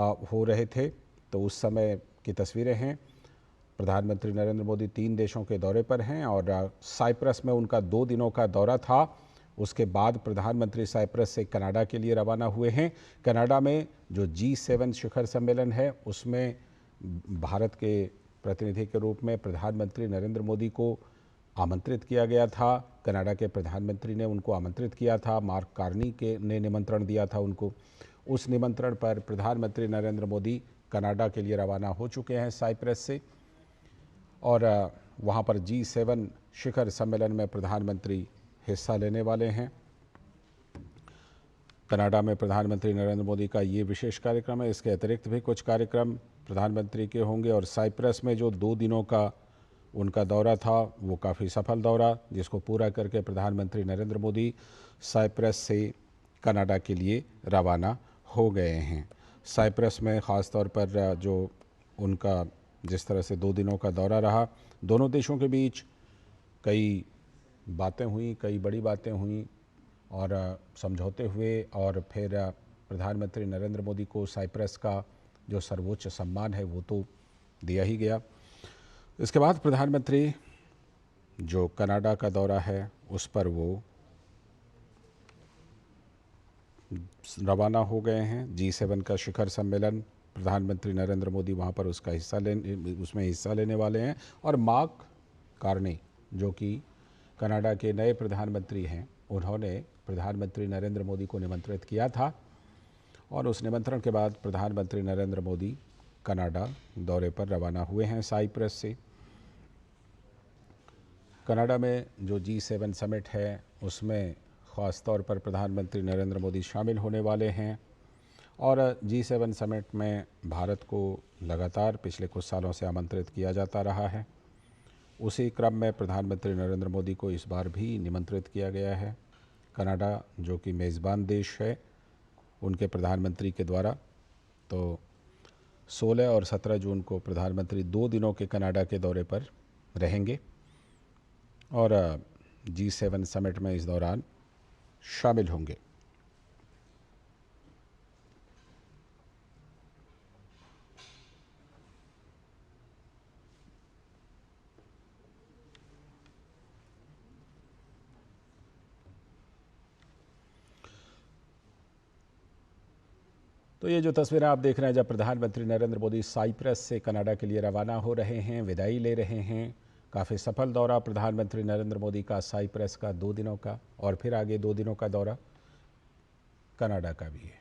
हो रहे थे, तो उस समय की तस्वीरें हैं। प्रधानमंत्री नरेंद्र मोदी 3 देशों के दौरे पर हैं और साइप्रस में उनका 2 दिनों का दौरा था। उसके बाद प्रधानमंत्री साइप्रस से कनाडा के लिए रवाना हुए हैं। कनाडा में जो G7 शिखर सम्मेलन है, उसमें भारत के प्रतिनिधि के रूप में प्रधानमंत्री नरेंद्र मोदी को आमंत्रित किया गया था। कनाडा के प्रधानमंत्री ने उनको आमंत्रित किया था, मार्क कार्नी के ने निमंत्रण दिया था उनको। उस निमंत्रण पर प्रधानमंत्री नरेंद्र मोदी कनाडा के लिए रवाना हो चुके हैं साइप्रस से, और वहाँ पर G7 शिखर सम्मेलन में प्रधानमंत्री हिस्सा लेने वाले हैं। कनाडा में प्रधानमंत्री नरेंद्र मोदी का ये विशेष कार्यक्रम है। इसके अतिरिक्त भी कुछ कार्यक्रम प्रधानमंत्री के होंगे, और साइप्रस में जो 2 दिनों का उनका दौरा था, वो काफ़ी सफल दौरा, जिसको पूरा करके प्रधानमंत्री नरेंद्र मोदी साइप्रस से कनाडा के लिए रवाना हो गए हैं। साइप्रस में ख़ास तौर पर जो उनका जिस तरह से 2 दिनों का दौरा रहा, दोनों देशों के बीच कई बातें हुई, कई बड़ी बातें हुई, और समझौते हुए, और फिर प्रधानमंत्री नरेंद्र मोदी को साइप्रस का जो सर्वोच्च सम्मान है वो तो दिया ही गया। इसके बाद प्रधानमंत्री जो कनाडा का दौरा है उस पर वो रवाना हो गए हैं। G7 का शिखर सम्मेलन, प्रधानमंत्री नरेंद्र मोदी वहाँ पर उसमें हिस्सा लेने वाले हैं, और मार्क कार्नी जो कि कनाडा के नए प्रधानमंत्री हैं, उन्होंने प्रधानमंत्री नरेंद्र मोदी को निमंत्रित किया था, और उस निमंत्रण के बाद प्रधानमंत्री नरेंद्र मोदी कनाडा दौरे पर रवाना हुए हैं साइप्रस से। कनाडा में जो G7 समिट है उसमें ख़ास तौर पर प्रधानमंत्री नरेंद्र मोदी शामिल होने वाले हैं, और G7 समिट में भारत को लगातार पिछले कुछ सालों से आमंत्रित किया जाता रहा है। उसी क्रम में प्रधानमंत्री नरेंद्र मोदी को इस बार भी निमंत्रित किया गया है। कनाडा जो कि मेज़बान देश है, उनके प्रधानमंत्री के द्वारा। तो 16 और 17 जून को प्रधानमंत्री 2 दिनों के कनाडा के दौरे पर रहेंगे, और G7 समिट में इस दौरान शामिल होंगे। तो ये जो तस्वीरें आप देख रहे हैं, जब प्रधानमंत्री नरेंद्र मोदी साइप्रस से कनाडा के लिए रवाना हो रहे हैं, विदाई ले रहे हैं। काफ़ी सफल दौरा प्रधानमंत्री नरेंद्र मोदी का साइप्रस का 2 दिनों का, और फिर आगे 2 दिनों का दौरा कनाडा का भी है।